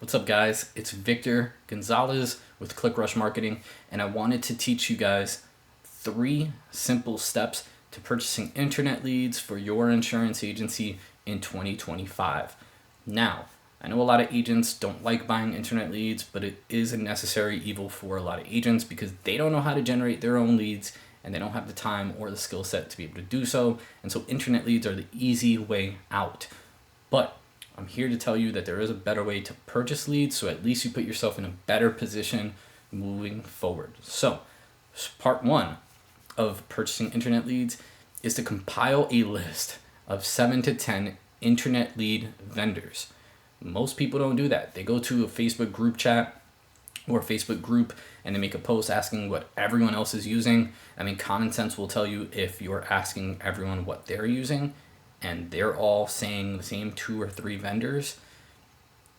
What's up, guys? It's Victor Gonzalez with Clickrush Marketing, and I wanted to teach you guys 3 simple steps to purchasing internet leads for your insurance agency in 2025. Now, I know a lot of agents don't like buying internet leads, but it is a necessary evil for a lot of agents because they don't know how to generate their own leads and they don't have the time or the skill set to be able to do so. And so internet leads are the easy way out. But I'm here to tell you that there is a better way to purchase leads, so at least you put yourself in a better position moving forward. So, part 1 of purchasing internet leads is to compile a list of 7 to 10 internet lead vendors. Most people don't do that. They go to a Facebook group chat or a Facebook group and they make a post asking what everyone else is using. I mean, common sense will tell you if you're asking everyone what they're using and they're all saying the same 2 or 3 vendors,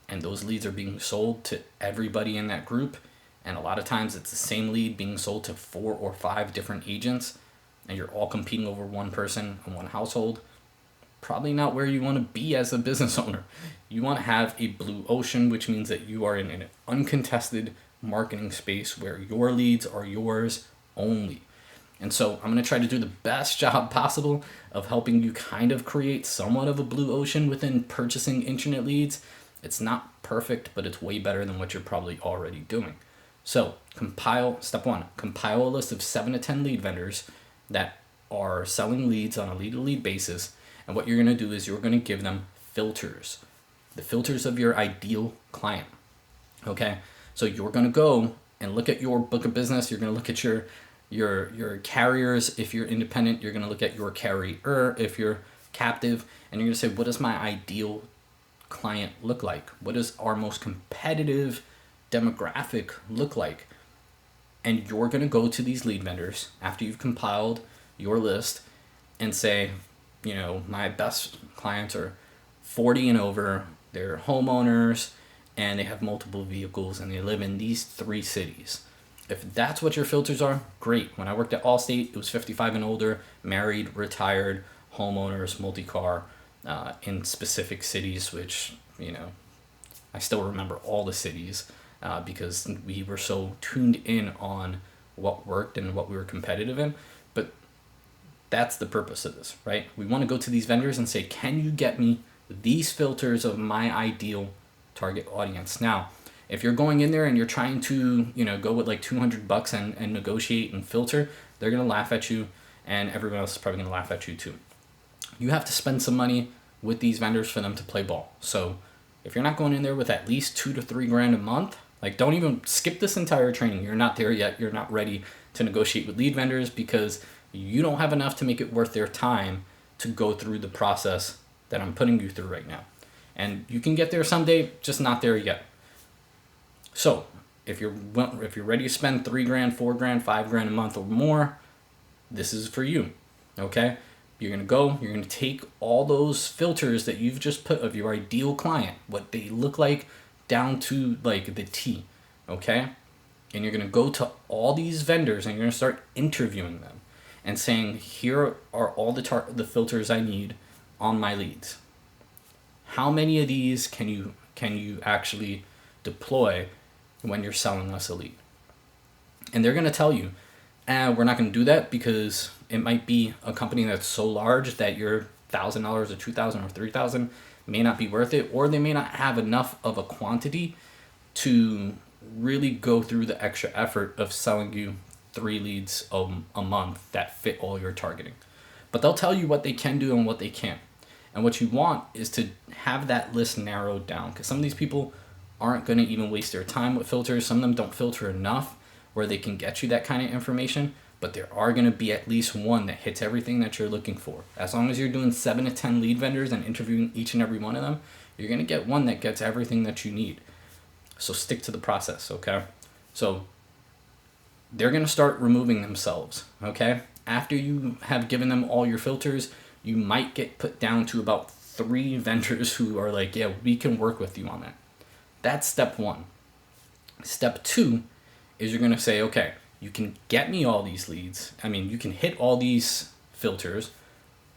and those leads are being sold to everybody in that group, and a lot of times it's the same lead being sold to 4 or 5 different agents, and you're all competing over one person and one household, probably not where you want to be as a business owner. You want to have a blue ocean, which means that you are in an uncontested marketing space where your leads are yours only. And so I'm going to try to do the best job possible of helping you kind of create somewhat of a blue ocean within purchasing internet leads. It's not perfect, but it's way better than what you're probably already doing. So step 1, compile a list of 7 to 10 lead vendors that are selling leads on a lead-to-lead basis. And what you're going to do is you're going to give them filters, the filters of your ideal client. Okay, so you're going to go and look at your book of business. You're going to look at your carriers. If you're independent, you're going to look at your carrier if you're captive, and you're going to say, what does my ideal client look like? What does our most competitive demographic look like? And you're going to go to these lead vendors after you've compiled your list and say, my best clients are 40 and over, they're homeowners, and they have multiple vehicles, and they live in these 3 cities. If that's what your filters are, great. When I worked at Allstate, it was 55 and older, married, retired, homeowners, multi-car, in specific cities, which, I still remember all the cities because we were so tuned in on what worked and what we were competitive in. But that's the purpose of this, right? We want to go to these vendors and say, can you get me these filters of my ideal target audience? Now, if you're going in there and you're trying to, go with like $200 and negotiate and filter, they're going to laugh at you, and everyone else is probably going to laugh at you too. You have to spend some money with these vendors for them to play ball. So if you're not going in there with at least $2 to $3 grand a month, like, don't even skip this entire training. You're not there yet. You're not ready to negotiate with lead vendors because you don't have enough to make it worth their time to go through the process that I'm putting you through right now. And you can get there someday, just not there yet. So if you're ready to spend $3 grand, $4 grand, $5 grand a month or more, this is for you. Okay? You're going to take all those filters that you've just put of your ideal client, what they look like down to like the T. Okay? And you're going to go to all these vendors and you're going to start interviewing them and saying, here are all the filters I need on my leads. How many of these can you actually deploy when you're selling us a lead? And they're going to tell you, we're not going to do that because it might be a company that's so large that your $1,000 or $2,000 or $3,000 may not be worth it, or they may not have enough of a quantity to really go through the extra effort of selling you 3 leads a month that fit all your targeting. But they'll tell you what they can do and what they can't. And what you want is to have that list narrowed down, because some of these people aren't going to even waste their time with filters. Some of them don't filter enough where they can get you that kind of information, but there are going to be at least one that hits everything that you're looking for. As long as you're doing 7 to 10 lead vendors and interviewing each and every one of them, you're going to get one that gets everything that you need. So stick to the process, okay? So they're going to start removing themselves, okay? After you have given them all your filters, you might get put down to about 3 vendors who are like, yeah, we can work with you on that. That's step 1. Step 2 is you're going to say, okay, you can get me all these leads. I mean, you can hit all these filters.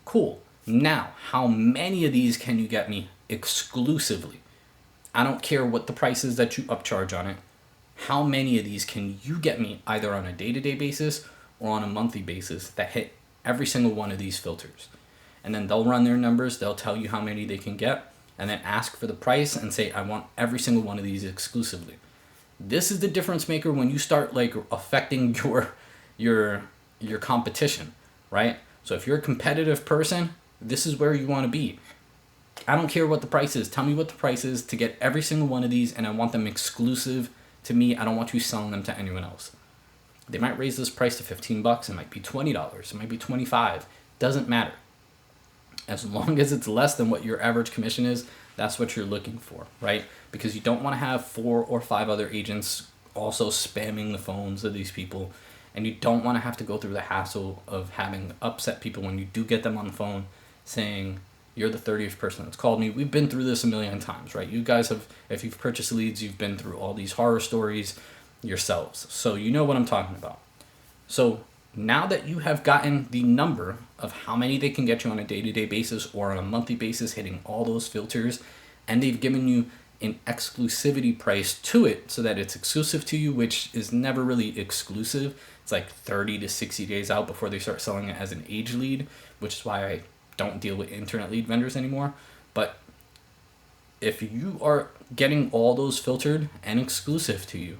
Cool. Now, how many of these can you get me exclusively? I don't care what the price is that you upcharge on it. How many of these can you get me either on a day-to-day basis or on a monthly basis that hit every single one of these filters? And then they'll run their numbers, they'll tell you how many they can get, and then ask for the price and say, I want every single one of these exclusively. This is the difference maker when you start like affecting your competition, right? So if you're a competitive person, this is where you want to be. I don't care what the price is. Tell me what the price is to get every single one of these, and I want them exclusive to me. I don't want you selling them to anyone else. They might raise this price to $15. It might be $20. It might be $25. Doesn't matter. As long as it's less than what your average commission is, that's what you're looking for, right? Because you don't want to have 4 or 5 other agents also spamming the phones of these people. And you don't want to have to go through the hassle of having upset people when you do get them on the phone saying, you're the 30th person that's called me. We've been through this a million times, right? You guys have, if you've purchased leads, you've been through all these horror stories yourselves. So you know what I'm talking about. So now that you have gotten the number of how many they can get you on a day-to-day basis or on a monthly basis, hitting all those filters, and they've given you an exclusivity price to it so that it's exclusive to you, which is never really exclusive. It's like 30 to 60 days out before they start selling it as an age lead, which is why I don't deal with internet lead vendors anymore. But if you are getting all those filtered and exclusive to you,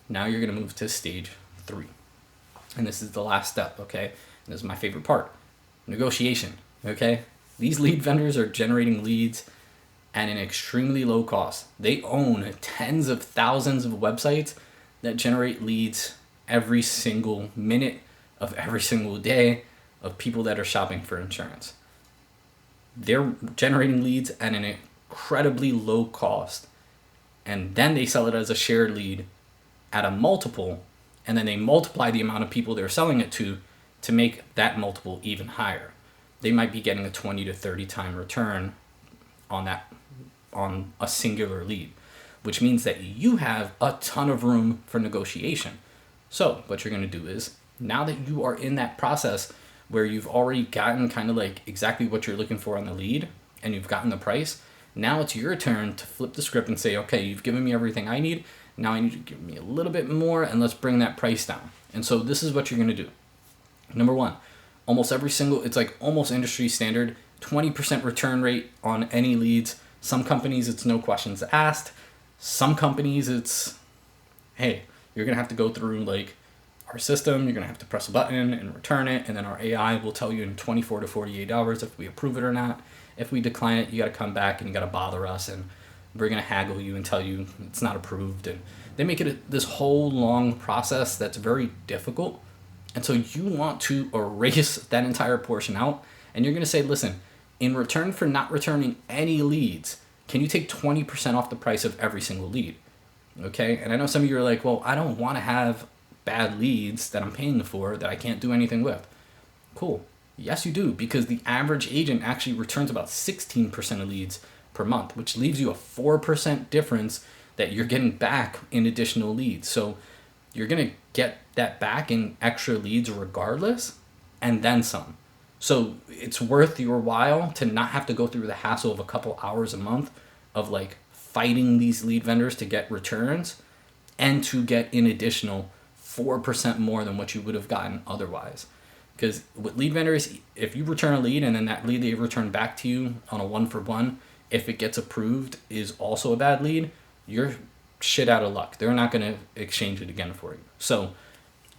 now you're going to move to stage 3. And this is the last step, okay? And this is my favorite part. Negotiation, okay? These lead vendors are generating leads at an extremely low cost. They own tens of thousands of websites that generate leads every single minute of every single day of people that are shopping for insurance. They're generating leads at an incredibly low cost, and then they sell it as a shared lead at a multiple, and then they multiply the amount of people they're selling it to make that multiple even higher. They might be getting a 20 to 30 time return on a singular lead, which means that you have a ton of room for negotiation. So what you're going to do is, now that you are in that process where you've already gotten kind of like exactly what you're looking for on the lead and you've gotten the price, now it's your turn to flip the script and say, okay, you've given me everything I need. Now I need you to give me a little bit more, and let's bring that price down. And so this is what you're going to do. Number 1, almost every single, it's like almost industry standard, 20% return rate on any leads. Some companies it's no questions asked. Some companies it's, hey, you're going to have to go through like our system, you're going to have to press a button and return it, and then our AI will tell you in 24 to 48 hours if we approve it or not. If we decline it, you got to come back and you got to bother us, and we're going to haggle you and tell you it's not approved. And they make it this whole long process that's very difficult. And so you want to erase that entire portion out, and you're going to say, listen, in return for not returning any leads, can you take 20% off the price of every single lead? Okay. And I know some of you are like, well, I don't want to have bad leads that I'm paying for that I can't do anything with. Cool. Yes, you do, because the average agent actually returns about 16% of leads per month, which leaves you a 4% difference that you're getting back in additional leads. So you're going to get that back in extra leads regardless, and then some. So it's worth your while to not have to go through the hassle of a couple hours a month of like fighting these lead vendors to get returns, and to get an additional 4% more than what you would have gotten otherwise. Because with lead vendors, if you return a lead and then that lead they return back to you on a 1-for-1, if it gets approved is also a bad lead, you're shit out of luck. They're not going to exchange it again for you. So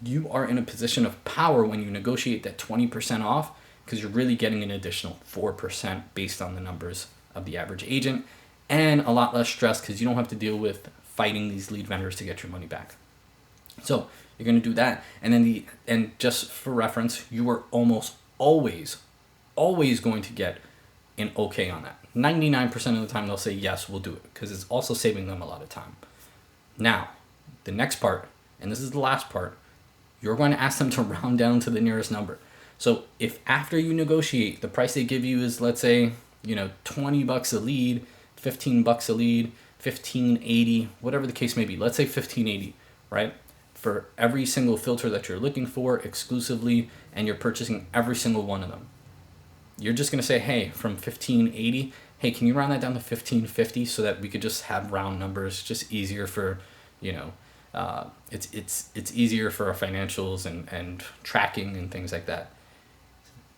you are in a position of power when you negotiate that 20% off, because you're really getting an additional 4% based on the numbers of the average agent, and a lot less stress because you don't have to deal with fighting these lead vendors to get your money back. So you're going to do that, and then and just for reference, you are almost always going to get an okay on that. 99% of the time they'll say yes, we'll do it, because it's also saving them a lot of time. Now, the next part, and this is the last part, you're going to ask them to round down to the nearest number. So if after you negotiate, the price they give you is, let's say, $20 a lead, $15 a lead, $15.80, whatever the case may be. Let's say $15.80, right? For every single filter that you're looking for exclusively, and you're purchasing every single one of them. You're just going to say, hey, from $15.80, hey, can you round that down to 1550 so that we could just have round numbers, just easier for, it's easier for our financials and tracking and things like that.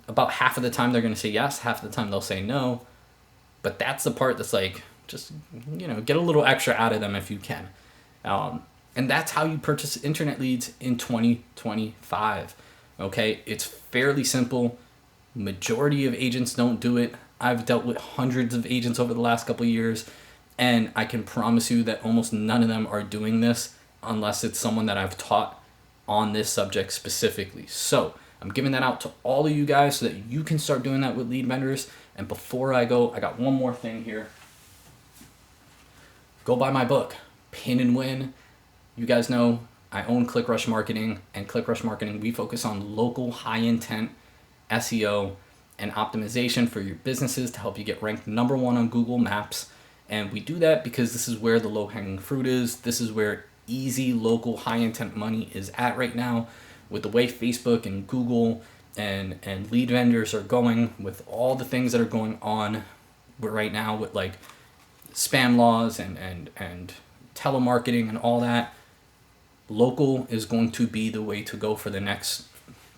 About half of the time they're going to say yes, half of the time they'll say no, but that's the part that's like, just, get a little extra out of them if you can. And that's how you purchase internet leads in 2025. Okay, it's fairly simple. Majority of agents don't do it. I've dealt with hundreds of agents over the last couple of years, and I can promise you that almost none of them are doing this unless it's someone that I've taught on this subject specifically. So I'm giving that out to all of you guys so that you can start doing that with lead vendors. And before I go, I got one more thing here. Go buy my book, Pin and Win. You guys know I own Clickrush Marketing, and Clickrush Marketing, we focus on local high intent SEO and optimization for your businesses to help you get ranked number 1 on Google Maps. And we do that because this is where the low hanging fruit is. This is where easy local high intent money is at right now, with the way Facebook and Google and lead vendors are going, with all the things that are going on right now with like spam laws and telemarketing and all that. Local is going to be the way to go for the next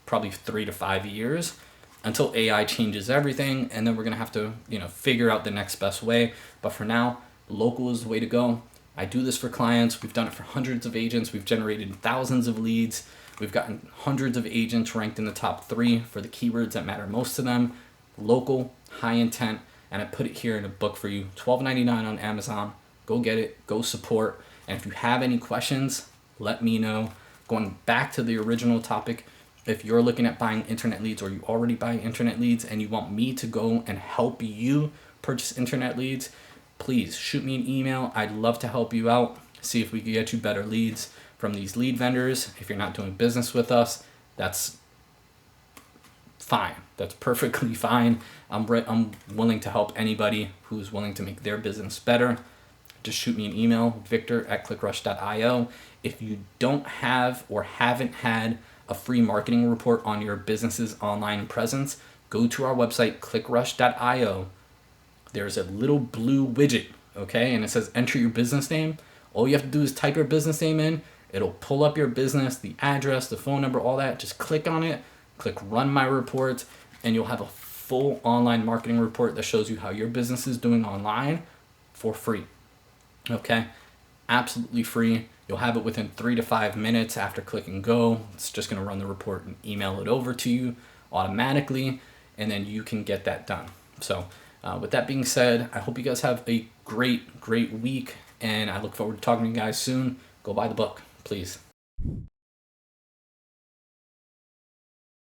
probably 3 to 5 years until AI changes everything, and then we're going to have to figure out the next best way. But for now, local is the way to go. I do this for clients. We've done it for hundreds of agents. We've generated thousands of leads. We've gotten hundreds of agents ranked in the top 3 for the keywords that matter most to them. Local, high intent, and I put it here in a book for you, $12.99 on Amazon. Go get it, go support. And if you have any questions, let me know. Going back to the original topic, if you're looking at buying internet leads, or you already buy internet leads and you want me to go and help you purchase internet leads, please shoot me an email. I'd love to help you out, see if we can get you better leads from these lead vendors. If you're not doing business with us, that's fine. That's perfectly fine. I'm willing to help anybody who's willing to make their business better. Just shoot me an email, victor@clickrush.io. If you don't have or haven't had a free marketing report on your business's online presence, go to our website, clickrush.io. There's a little blue widget, okay? And it says enter your business name. All you have to do is type your business name in. It'll pull up your business, the address, the phone number, all that. Just click on it, click run my report, and you'll have a full online marketing report that shows you how your business is doing online for free. Okay? Absolutely free. You'll have it within 3 to 5 minutes after clicking go. It's just going to run the report and email it over to you automatically, and then you can get that done. So with that being said, I hope you guys have a great week, and I look forward to talking to you guys soon. Go buy the book, please.